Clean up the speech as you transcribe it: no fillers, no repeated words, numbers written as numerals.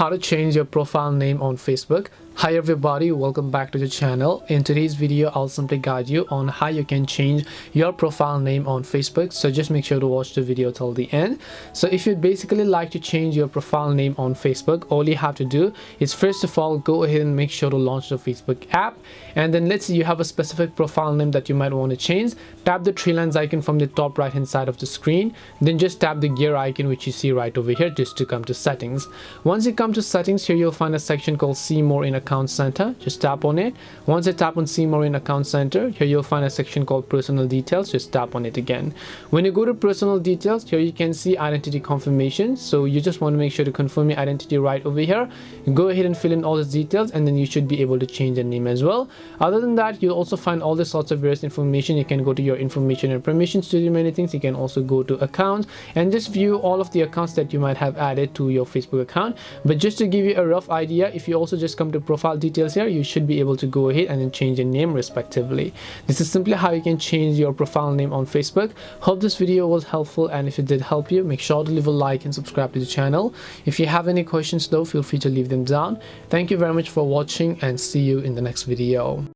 how to change your profile name on Facebook. Hi everybody, welcome back to the channel. In today's video, I'll simply guide you on how you can change your profile name on Facebook. So just make sure to watch the video till the end. So if you'd basically like to change your profile name on Facebook, all you have to do is first of all, go ahead and make sure to launch the Facebook app. And then let's say you have a specific profile name that you might want to change. Tap the three lines icon from the top right hand side of the screen. Then just tap the gear icon which you see right over here just to come to settings. Once you come to settings, here you'll find a section called See More in Account Center. Just tap on it. Once you tap on See More in Account Center, here you'll find a section called Personal Details. Just tap on it again. When you go to Personal Details, here you can see Identity Confirmation. So you just want to make sure to confirm your identity right over here. You go ahead and fill in all these details, and then you should be able to change the name as well. Other than that, you'll also find all the sorts of various information. You can go to your information and permissions to do many things. You can also go to accounts and just view all of the accounts that you might have added to your Facebook account. But just to give you a rough idea, if you also just come to profile details here, you should be able to go ahead and then change your name respectively. This is simply how you can change your profile name on Facebook. Hope this video was helpful, and if it did help you, make sure to leave a like and subscribe to the channel. If you have any questions though, feel free to leave them down. Thank you very much for watching, and see you in the next video.